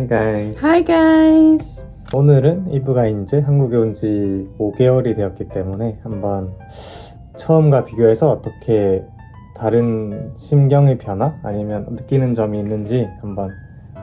guys. Hi guys. 오늘은 이브가 이제 한국에 온 지 5개월이 되었기 때문에 한번 처음과 비교해서 어떻게 다른 심경의 변화 아니면 느끼는 점이 있는지 한번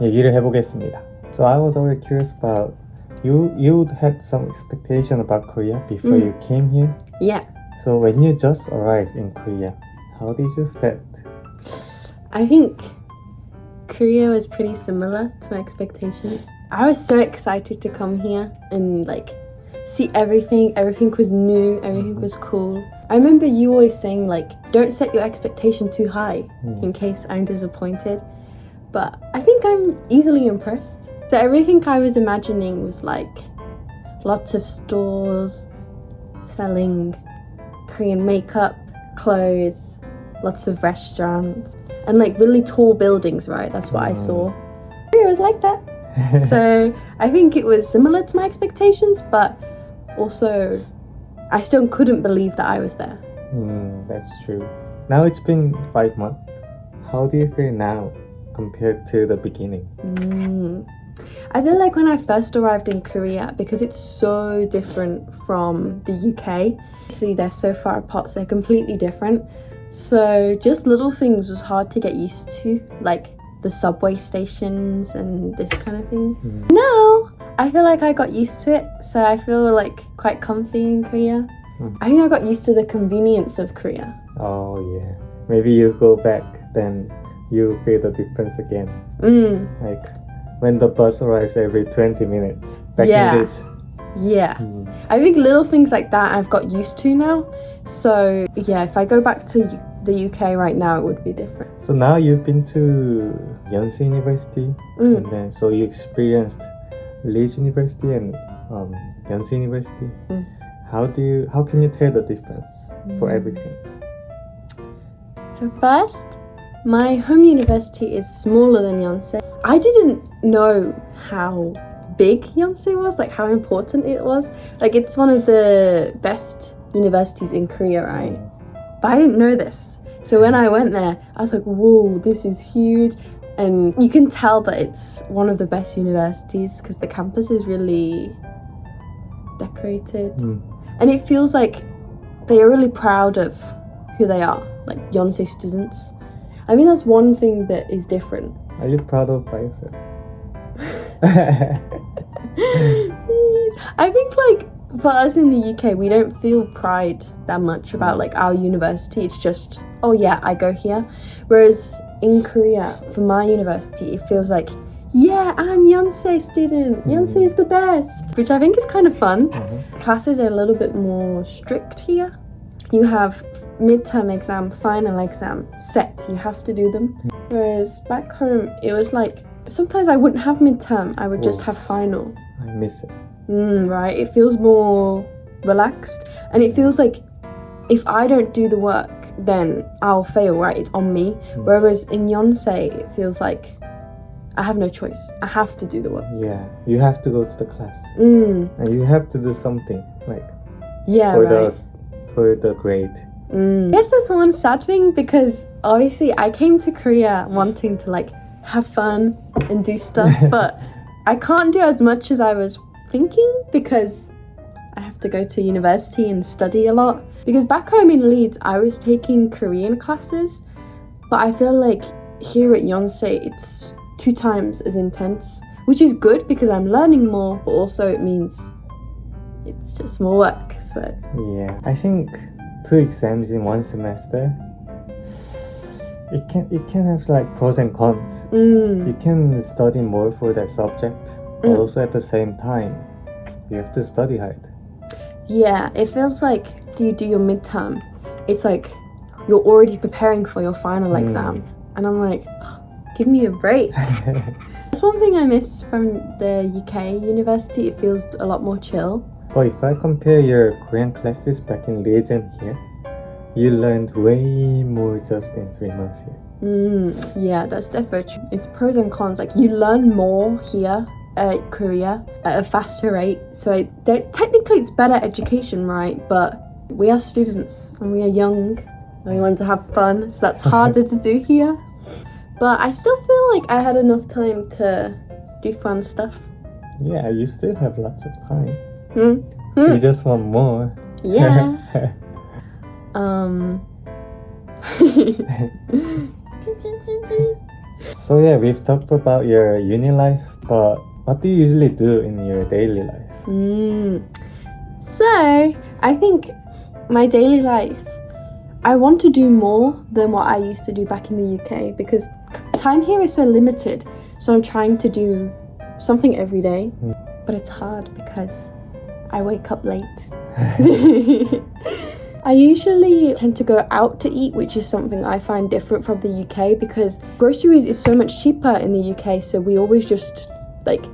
얘기를 해보겠습니다. So I was always curious about you had some expectation about Korea before you came here. Yeah. So when you just arrived in Korea, how did you feel? I think Korea was pretty similar to my expectations. I was so excited to come here and like see everything. Everything was new, everything was cool. I remember you always saying like, don't set your expectation too high in case I'm disappointed. But I think I'm easily impressed. So everything I was imagining was like lots of stores selling Korean makeup, clothes, lots of restaurants, and like really tall buildings, right? That's what I saw. It was like that. So I think it was similar to my expectations, but also I still couldn't believe that I was there. That's true. Now it's been 5 months. How do you feel now compared to the beginning? I feel like when I first arrived in Korea, because it's so different from the UK, obviously they're so far apart, so they're completely different. So just little things was hard to get used to, like the subway stations and this kind of thing. Now, I feel like I got used to it, so I feel like quite comfy in Korea. I think I got used to the convenience of Korea. Oh yeah. Maybe you go back, then you feel the difference again. Like when the bus arrives every 20 minutes. Back in the day. Yeah. I think little things like that I've got used to now. So yeah, if I go back to the UK right now, it would be different. So now you've been to Yonsei University, and then so you experienced Leeds University and Yonsei University. How can you tell the difference for everything? So first, my home university is smaller than Yonsei. I didn't know how big Yonsei was, like how important it was. Like it's one of the best universities in Korea, right? But I didn't know this. So when I went there, I was like, whoa, this is huge. And you can tell that it's one of the best universities because the campus is really decorated. And it feels like they are really proud of who they are, like Yonsei students. I mean, that's one thing that is different. Are you proud of by yourself? I think like for us in the UK, we don't feel pride that much about like our university. It's just, oh yeah, I go here. Whereas in Korea, for my university, it feels like, yeah, I'm Yonsei student. Yonsei is the best, which I think is kind of fun. Classes are a little bit more strict here. You have midterm exam, final exam set. You have to do them. Whereas back home, it was like sometimes I wouldn't have midterm. I would just have final. I miss it. Right, it feels more relaxed, and it feels like if I don't do the work, then I'll fail. Right, it's on me. Whereas in Yonsei, it feels like I have no choice. I have to do the work. Yeah, you have to go to the class, and you have to do something like for the grade. I guess that's one sad thing because obviously I came to Korea wanting to like have fun and do stuff, but I can't do as much as I was thinking because I have to go to university and study a lot. Because back home in Leeds, I was taking Korean classes, but I feel like here at Yonsei, it's 2 times as intense, which is good because I'm learning more, but also it means it's just more work. So yeah, I think 2 exams in 1 semester, it can have like pros and cons. You can study more for that subject, but also at the same time, you have to study hard. Yeah, it feels like you do your midterm, it's like you're already preparing for your final exam, and I'm like, give me a break. That's one thing I miss from the UK university. It feels a lot more chill. But if I compare your Korean classes back in Leeds and here, you learned way more just in 3 months here. Yeah, that's definitely true. It's pros and cons. Like you learn more here at Korea at a faster rate. So technically it's better education, right? But we are students and we are young and we want to have fun. So that's harder to do here. But I still feel like I had enough time to do fun stuff. Yeah, you still have lots of time. Mm. You just want more. Yeah. So yeah, we've talked about your uni life, but what do you usually do in your daily life? So, I think my daily life, I want to do more than what I used to do back in the UK because time here is so limited. So I'm trying to do something every day, but it's hard because I wake up late. I usually tend to go out to eat, which is something I find different from the UK because groceries is so much cheaper in the UK, so we always just like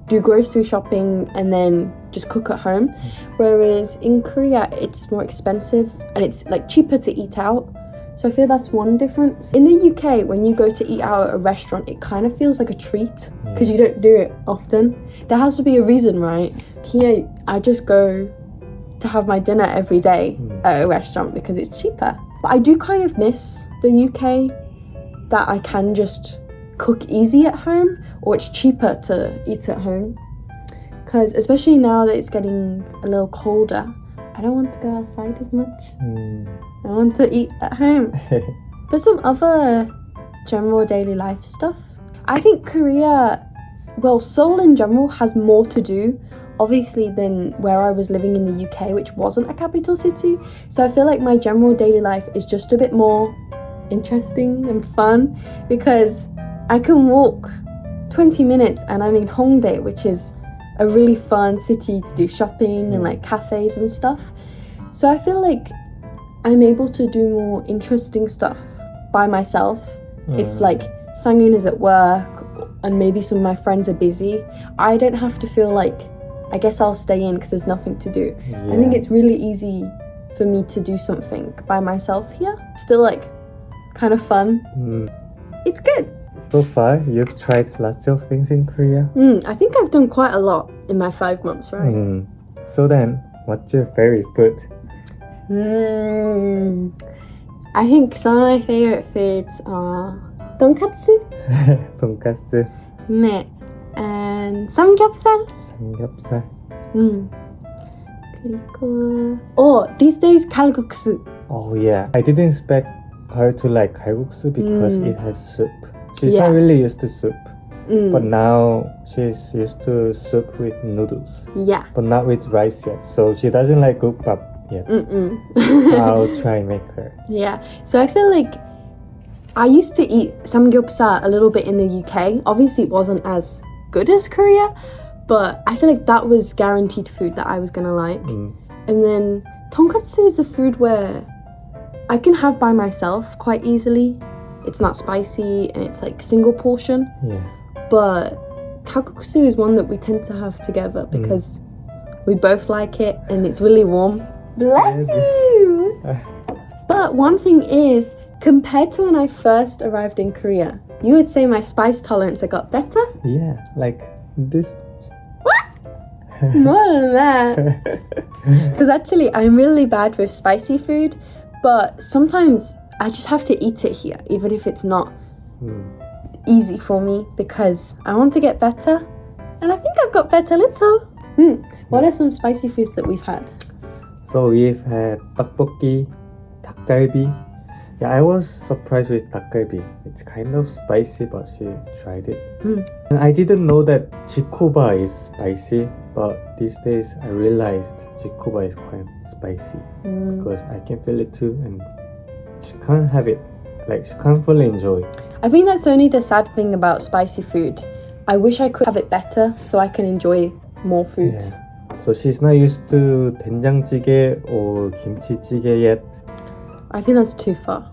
do grocery shopping and then just cook at home. Whereas in Korea, it's more expensive and it's like cheaper to eat out. So I feel that's one difference. In the UK, when you go to eat out at a restaurant, it kind of feels like a treat because you don't do it often. There has to be a reason, right? Here, I just go to have my dinner every day at a restaurant because it's cheaper. But I do kind of miss the UK that I can just cook easy at home, or it's cheaper to eat at home. Because especially now that it's getting a little colder, I don't want to go outside as much. I want to eat at home. For some other general daily life stuff, I think Korea, well, Seoul in general has more to do, obviously, than where I was living in the UK, which wasn't a capital city. So I feel like my general daily life is just a bit more interesting and fun because I can walk 20 minutes and I'm in Hongdae, which is a really fun city to do shopping and like cafes and stuff. So I feel like I'm able to do more interesting stuff by myself. If like Sangyun is at work and maybe some of my friends are busy, I don't have to feel like I guess I'll stay in because there's nothing to do. I think it's really easy for me to do something by myself here. Still like kind of fun. It's good. So far, you've tried lots of things in Korea. I think I've done quite a lot in my 5 months, right? So then, what's your favorite food? I think some of my favorite foods are tonkatsu, 돈가스, 네, and samgyeopsal. 삼겹살. 그리고 these days kalguksu. Oh yeah, I didn't expect her to like kalguksu because it has soup. She's Yeah. not really used to soup, but now she's used to soup with noodles, Yeah. but not with rice yet. So she doesn't like gukbap yet. I'll try and make her. Yeah. So I feel like I used to eat samgyeopsal a little bit in the UK. Obviously, it wasn't as good as Korea, but I feel like that was guaranteed food that I was gonna like. And then tonkatsu is a food where I can have by myself quite easily. It's not spicy and it's like single portion. Yeah. But kalguksu is one that we tend to have together because we both like it and it's really warm. Bless you! But one thing is, compared to when I first arrived in Korea, you would say my spice tolerance got better? Yeah, like this much. More than that. Because actually, I'm really bad with spicy food, but sometimes I just have to eat it here, even if it's not easy for me, because I want to get better, and I think I've got better little. What are some spicy foods that we've had? So we've had tteokbokki, 닭갈비. Yeah, I was surprised with 닭갈비. It's kind of spicy, but she tried it. And I didn't know that jikoba is spicy, but these days I realized jikoba is quite spicy because I can feel it too, and she can't have it. Like, she can't fully enjoy. I think that's only the sad thing about spicy food. I wish I could have it better so I can enjoy more foods. Yeah. So she's not used to 된장찌개 or kimchi-jjigae yet. I think that's too far.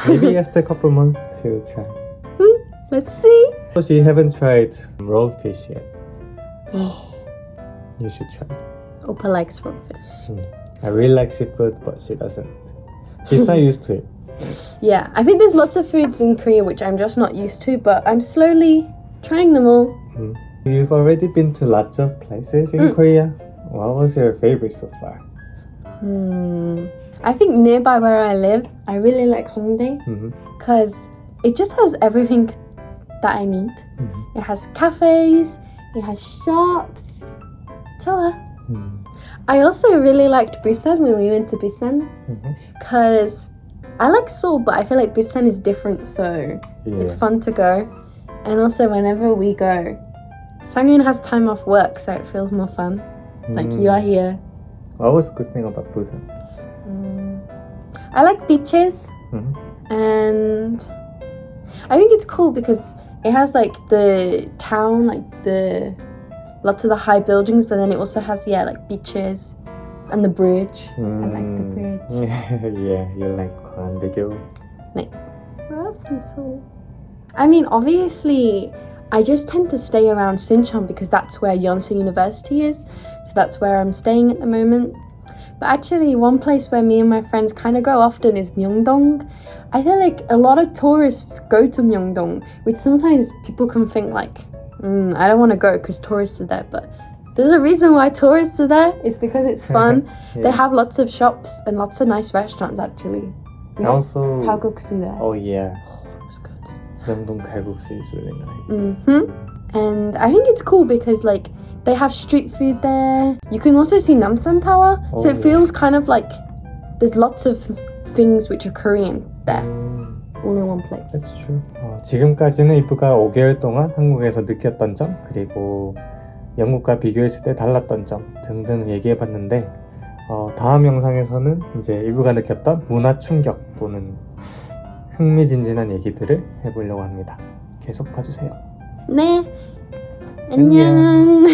Maybe after a couple months she'll try. Let's see. So she haven't tried raw fish yet. You should try. Oppa likes raw fish. I really like seafood, but she doesn't. She's not used to it. Yeah, I think there's lots of foods in Korea which I'm just not used to, but I'm slowly trying them all. You've already been to lots of places in Korea. What was your favorite so far? I think nearby where I live, I really like Hongdae because it just has everything that I need. It has cafes, it has shops. 좋아. I also really liked Busan when we went to Busan because I like Seoul, but I feel like Busan is different, so it's fun to go. And also whenever we go, Sang-yoon has time off work, so it feels more fun. Like you are here. What was the good thing about Busan? I like beaches, and I think it's cool because it has like the town, like the lots of the high buildings, but then it also has like beaches and the bridge. I like the bridge. Yeah, you like Kwandaegyo. 네. Where else in Seoul? I mean, obviously, I just tend to stay around Sinchon because that's where Yonsei University is. So that's where I'm staying at the moment. But actually, one place where me and my friends kind of go often is Myeongdong. I feel like a lot of tourists go to Myeongdong, which sometimes people can think like, I don't want to go because tourists are there. But there's a reason why tourists are there. It's because it's fun. They have lots of shops and lots of nice restaurants, actually. And also, kalguksu there. oh yeah, It's good. Myeongdong kalguksu is really nice. And I think it's cool because like they have street food there. You can also see Namsan Tower, so it feels kind of like there's lots of things which are Korean there, all in one place. That's true. 지금까지는 이프가 5개월 동안 한국에서 느꼈던 점, 그리고 영국과 비교했을 때 달랐던 점 등등 얘기해봤는데 다음 영상에서는 이제 이브가 느꼈던 문화 충격 또는 흥미진진한 얘기들을 해보려고 합니다. 계속 봐주세요. 네, 안녕.